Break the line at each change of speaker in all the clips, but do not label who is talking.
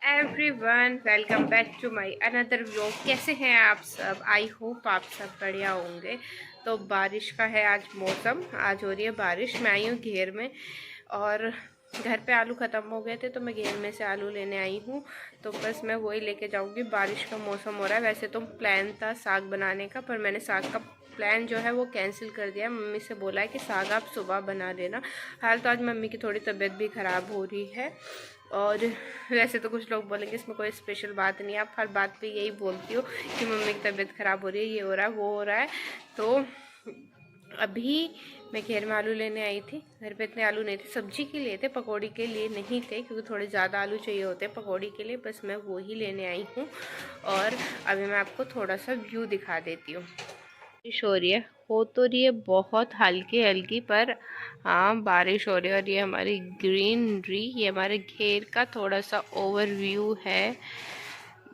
Everyone, welcome back to my another vlog. कैसे हैं आप सब? आई होप आप सब बढ़िया होंगे। तो बारिश का है आज मौसम, आज हो रही है बारिश। मैं आई हूँ घेर में और घर पे आलू ख़त्म हो गए थे तो मैं घेर में से आलू लेने आई हूँ। तो बस मैं वही लेके जाऊँगी। बारिश का मौसम हो रहा है। वैसे तो प्लान था साग बनाने का, पर मैंने साग का प्लान जो है वो कैंसिल कर दिया। मम्मी से बोला है कि साग आप सुबह बना देना। हाल तो आज मम्मी की थोड़ी तबीयत भी ख़राब हो रही है। और वैसे तो कुछ लोग बोलेंगे इसमें कोई स्पेशल बात नहीं है, आप हर बात पे यही बोलती हो कि मम्मी की तबीयत ख़राब हो रही है, ये हो रहा है वो हो रहा है। तो अभी मैं घेर में आलू लेने आई थी। घर पे इतने आलू नहीं थे, सब्जी के लिए थे, पकौड़ी के लिए नहीं थे, क्योंकि थोड़े ज़्यादा आलू चाहिए होते हैं पकौड़ी के लिए। बस मैं वो ही लेने आई हूँ और अभी मैं आपको थोड़ा सा व्यू दिखा देती हूँ। बारिश हो रही है, हो तो रही है बहुत हल्की हल्की, पर हाँ बारिश हो रही है। और ये हमारी ग्रीनरी, ये हमारे घेर का थोड़ा सा ओवरव्यू है।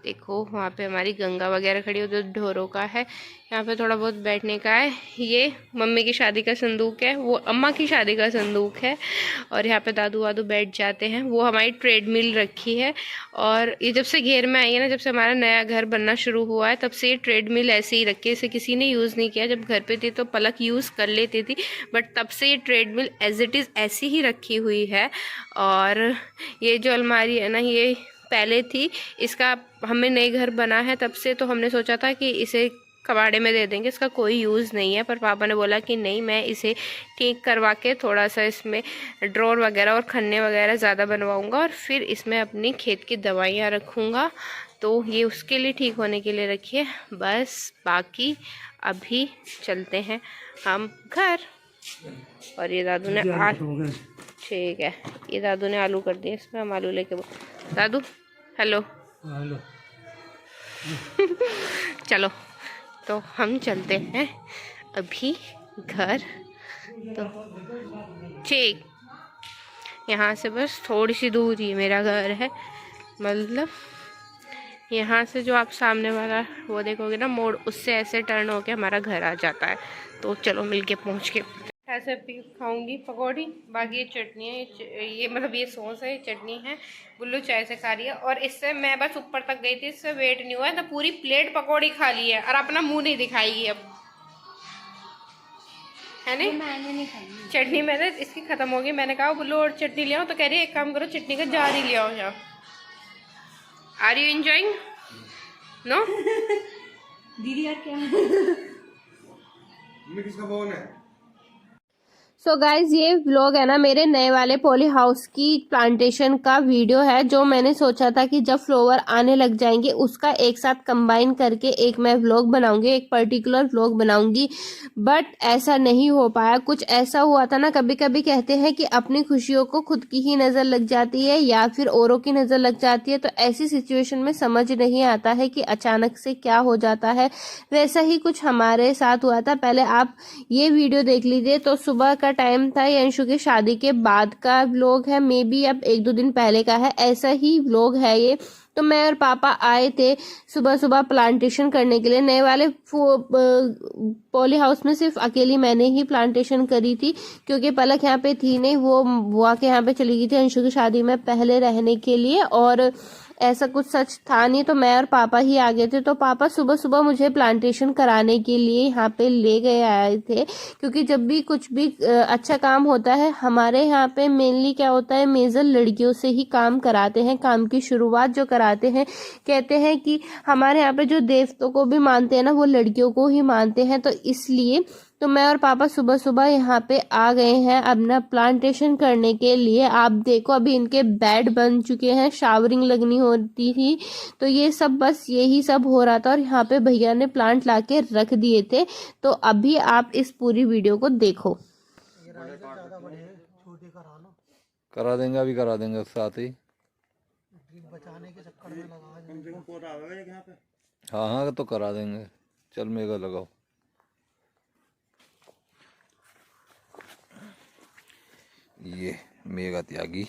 देखो वहाँ पे हमारी गंगा वगैरह खड़ी, उधर ढोरों का है। यहाँ पे थोड़ा बहुत बैठने का है। ये मम्मी की शादी का संदूक है, वो अम्मा की शादी का संदूक है। और यहाँ पे दादू वादू बैठ जाते हैं। वो हमारी ट्रेडमिल रखी है। और ये जब से घेर में आई है ना, जब से हमारा नया घर बनना शुरू हुआ है, तब से ये ट्रेडमिल ऐसे ही रखी है। इसे किसी ने यूज़ नहीं किया। जब घर पे थी तो पलक यूज़ कर लेती थी, बट तब से ये ट्रेडमिल एज इट इज़ ऐसी ही रखी हुई है। और ये जो अलमारी है ना, ये पहले थी। इसका हमें नए घर बना है तब से, तो हमने सोचा था कि इसे कबाड़े में दे देंगे, इसका कोई यूज़ नहीं है। पर पापा ने बोला कि नहीं, मैं इसे ठीक करवा के थोड़ा सा इसमें ड्रॉर वगैरह और खन्ने वगैरह ज़्यादा बनवाऊंगा और फिर इसमें अपनी खेत की दवाइयाँ रखूँगा। तो ये उसके लिए ठीक होने के लिए रखी है। बस बाकी अभी चलते हैं हम घर। और ये दादू ने ठीक है, ये दादू ने आलू कर दिए इसमें, हम आलू लेके दादू हेलो
हेलो।
चलो तो हम चलते हैं अभी घर। तो ठीक, यहाँ से बस थोड़ी सी दूर ही मेरा घर है। मतलब यहाँ से जो आप सामने वाला वो देखोगे ना मोड़, उससे ऐसे टर्न होके हमारा घर आ जाता है। तो चलो मिलके पहुँच के ऐसे खाऊंगी पकौड़ी। बाकी ये चटनी है, ये मतलब ये सॉस है, ये चटनी है। गुल्लू चाय से खा रही है। और इससे मैं बस ऊपर तक गई थी, इससे वेट नहीं हुआ है तो पूरी प्लेट पकौड़ी खा ली है और अपना मुंह नहीं दिखाएगी अब, है नहीं? मैंने नहीं खाई चटनी, मैंने इसकी खत्म हो गई। मैंने कहा गुल्लू और चटनी ले आओ, तो कह रही है एक काम करो चटनी का जार ही ले आओ यहाँ। Are you enjoying? नो
दीदी यार क्या
किसका फोन है?
सो गाइज, ये व्लॉग है ना मेरे नए वाले पॉली हाउस की प्लांटेशन का वीडियो है, जो मैंने सोचा था कि जब फ्लावर आने लग जाएंगे उसका एक साथ कंबाइन करके एक मैं व्लॉग बनाऊंगी, एक पर्टिकुलर व्लॉग बनाऊंगी। बट ऐसा नहीं हो पाया। कुछ ऐसा हुआ था ना, कभी कभी कहते हैं कि अपनी खुशियों को खुद की ही नजर लग जाती है या फिर औरों की नजर लग जाती है। तो ऐसी सिचुएशन में समझ नहीं आता है कि अचानक से क्या हो जाता है। वैसा ही कुछ हमारे साथ हुआ था। पहले आप ये वीडियो देख लीजिए। तो सुबह का टाइम था, ये अंशु की शादी के बाद का व्लॉग है, मे बी अब 1-2 दिन पहले का है, ऐसा ही व्लॉग है ये। तो मैं और पापा आए थे सुबह सुबह प्लांटेशन करने के लिए। नए वाले पॉली हाउस में सिर्फ अकेली मैंने ही प्लांटेशन करी थी, क्योंकि पलक यहाँ पे थी नहीं, वो बुआ के यहाँ पे चली गई थी अंशु की शादी में पहले रहने के लिए। और ऐसा कुछ सच था नहीं, तो मैं और पापा ही आ गए थे। तो पापा सुबह सुबह मुझे प्लांटेशन कराने के लिए यहाँ पे ले गए आए थे, क्योंकि जब भी कुछ भी अच्छा काम होता है हमारे यहाँ पे मेनली क्या होता है, मेजर लड़कियों से ही काम कराते हैं। काम की शुरुआत जो कराते हैं, कहते हैं कि हमारे यहाँ पे जो देवताओं को भी मानते हैं ना, वो लड़कियों को ही मानते हैं। तो इसलिए तो मैं और पापा सुबह सुबह यहाँ पे आ गए हैं अपना प्लांटेशन करने के लिए। आप देखो अभी इनके बेड बन चुके हैं, शावरिंग लगनी होती थी, तो ये सब बस यही सब हो रहा था। और यहाँ पे भैया ने प्लांट लाके रख दिए थे। तो अभी आप इस पूरी वीडियो को देखो।
करा देंगे, अभी करा देंगे साथ ही।
बचाने के चक्कर में लगा।
हाँ हाँ तो करा देंगे। चल मेगा लगाओ। ये मेगा त्यागी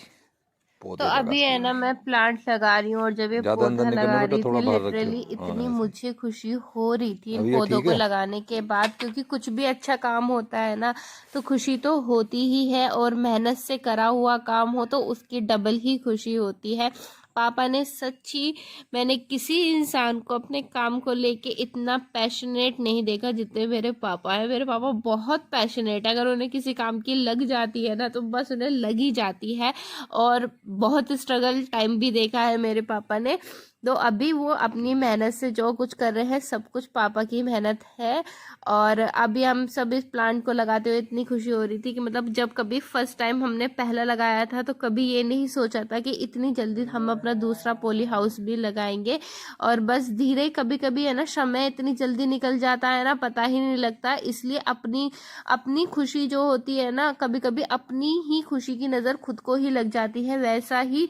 तो अभी है ना मैं प्लांट लगा रही हूँ, और जब ये पौधा लगा रही थी लिटरली इतनी मुझे खुशी हो रही थी इन पौधों को लगाने के बाद। क्योंकि कुछ भी अच्छा काम होता है ना, तो खुशी तो होती ही है, और मेहनत से करा हुआ काम हो तो उसकी डबल ही खुशी होती है। पापा ने सच्ची, मैंने किसी इंसान को अपने काम को लेके इतना पैशनेट नहीं देखा जितने मेरे पापा हैं। मेरे पापा बहुत पैशनेट है, अगर उन्हें किसी काम की लग जाती है ना तो बस उन्हें लगी जाती है। और बहुत स्ट्रगल टाइम भी देखा है मेरे पापा ने। तो अभी वो अपनी मेहनत से जो कुछ कर रहे हैं सब कुछ पापा की मेहनत है। और अभी हम सब इस प्लांट को लगाते हुए इतनी खुशी हो रही थी कि मतलब जब कभी फर्स्ट टाइम हमने पहला लगाया था तो कभी ये नहीं सोचा था कि इतनी जल्दी हम अपना दूसरा पॉली हाउस भी लगाएंगे। और बस धीरे, कभी कभी है ना समय इतनी जल्दी निकल जाता है ना, पता ही नहीं लगता। इसलिए अपनी अपनी खुशी जो होती है ना, कभी कभी अपनी ही खुशी की नज़र खुद को ही लग जाती है। वैसा ही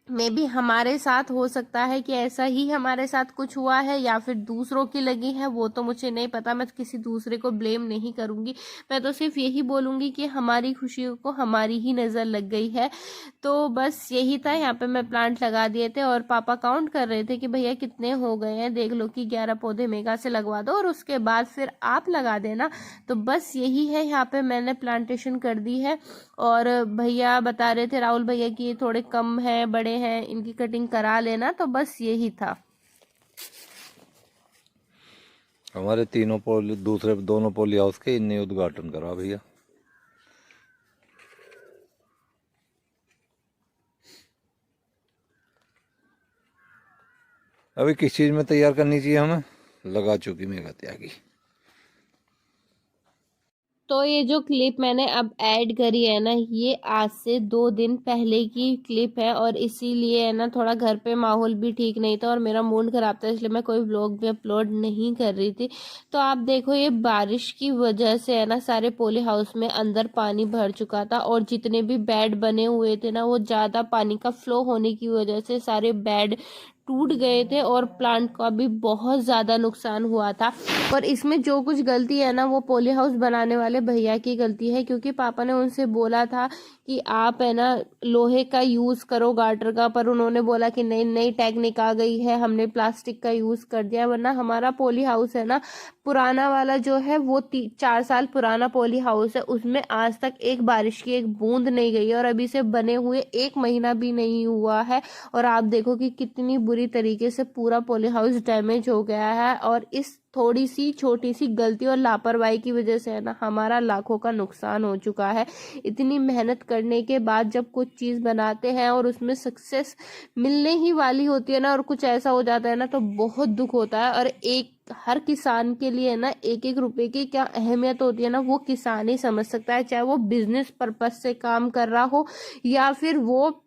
में भी हमारे साथ हो सकता है कि ऐसा ही हमारे साथ कुछ हुआ है या फिर दूसरों की लगी है, वो तो मुझे नहीं पता। मैं किसी दूसरे को ब्लेम नहीं करूँगी, मैं तो सिर्फ यही बोलूँगी कि हमारी खुशियों को हमारी ही नज़र लग गई है। तो बस यही था, यहाँ पे मैं प्लांट लगा दिए थे और पापा काउंट कर रहे थे कि भैया कितने हो गए हैं, देख लो कि 11 पौधे मेगा से लगवा दो और उसके बाद फिर आप लगा देना। तो बस यही है, यहाँ पे मैंने प्लांटेशन कर दी है। और भैया बता रहे थे, राहुल भैया, कि ये थोड़े कम है, बड़े हैं, इनकी कटिंग करा लेना। तो बस यही था।
हमारे तीनों पोली, दूसरे दोनों पोली हाउस के इनने उद्घाटन करा भैया। अभी किस चीज में तैयार करनी चाहिए हमें, लगा चुकी मेगा त्यागी।
तो ये जो क्लिप मैंने अब ऐड करी है ना, ये आज से 2 दिन पहले की क्लिप है। और इसीलिए है ना, थोड़ा घर पे माहौल भी ठीक नहीं था और मेरा मूड खराब था, इसलिए मैं कोई व्लॉग भी अपलोड नहीं कर रही थी। तो आप देखो, ये बारिश की वजह से है ना, सारे पॉली हाउस में अंदर पानी भर चुका था और जितने भी बेड बने हुए थे ना, वो ज़्यादा पानी का फ्लो होने की वजह से सारे बेड टूट गए थे और प्लांट का भी बहुत ज़्यादा नुकसान हुआ था। और इसमें जो कुछ गलती है ना, वो पॉली हाउस बनाने वाले भैया की गलती है, क्योंकि पापा ने उनसे बोला था कि आप है ना लोहे का यूज़ करो गार्टर का, पर उन्होंने बोला कि नई नई टेक्निक आ गई है, हमने प्लास्टिक का यूज़ कर दिया। वरना हमारा पॉली हाउस है ना, पुराना वाला जो है वो 4 साल पुराना पॉली हाउस है, उसमें आज तक एक बारिश की एक बूंद नहीं गई है और अभी से बने हुए 1 महीना भी नहीं हुआ है। और आप देखो कि कितनी बुरी तरीके से पूरा पॉली हाउस डैमेज हो गया है। और इस थोड़ी सी छोटी सी गलती और लापरवाही की वजह से है ना, हमारा लाखों का नुकसान हो चुका है। इतनी मेहनत करने के बाद जब कुछ चीज़ बनाते हैं और उसमें सक्सेस मिलने ही वाली होती है ना, और कुछ ऐसा हो जाता है ना, तो बहुत दुख होता है। और एक हर किसान के लिए ना, एक एक रुपए की क्या अहमियत होती है ना, वो किसान ही समझ सकता है। चाहे वो बिजनेस पर्पज से काम कर रहा हो या फिर वो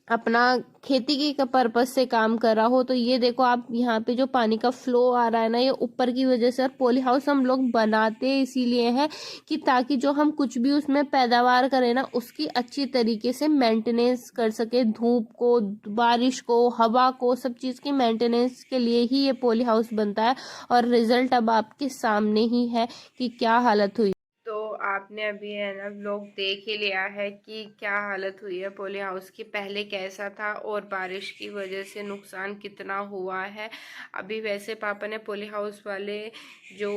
अपना खेती की पर्पज से काम कर रहा हो। तो ये देखो आप, यहाँ पे जो पानी का फ्लो आ रहा है ना, ये ऊपर की वजह से। और पॉली हाउस हम लोग बनाते इसीलिए हैं कि ताकि जो हम कुछ भी उसमें पैदावार करें ना, उसकी अच्छी तरीके से मेंटेनेंस कर सके। धूप को, बारिश को, हवा को, सब चीज़ की मेंटेनेंस के लिए ही ये पॉली हाउस बनता है। और रिजल्ट अब आपके सामने ही है कि क्या हालत हुई। तो आपने अभी है ना व्लॉग देख ही लिया है कि क्या हालत हुई है पॉली हाउस की, पहले कैसा था और बारिश की वजह से नुकसान कितना हुआ है। अभी वैसे पापा ने पॉली हाउस वाले जो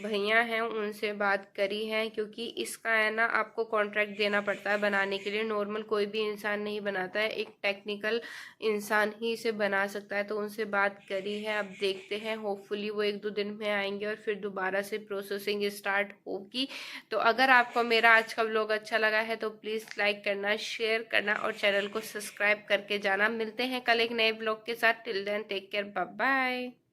भैया हैं उनसे बात करी है, क्योंकि इसका है ना आपको कॉन्ट्रैक्ट देना पड़ता है बनाने के लिए। नॉर्मल कोई भी इंसान नहीं बनाता है, एक टेक्निकल इंसान ही इसे बना सकता है। तो उनसे बात करी है, अब देखते हैं, होपफुली वो 1-2 दिन में आएंगे और फिर दोबारा से प्रोसेसिंग स्टार्ट होगी। तो अगर आपको मेरा आज का व्लॉग अच्छा लगा है तो प्लीज़ लाइक करना, शेयर करना और चैनल को सब्सक्राइब करके जाना। मिलते हैं कल एक नए व्लॉग के साथ। Till then take care, bye bye.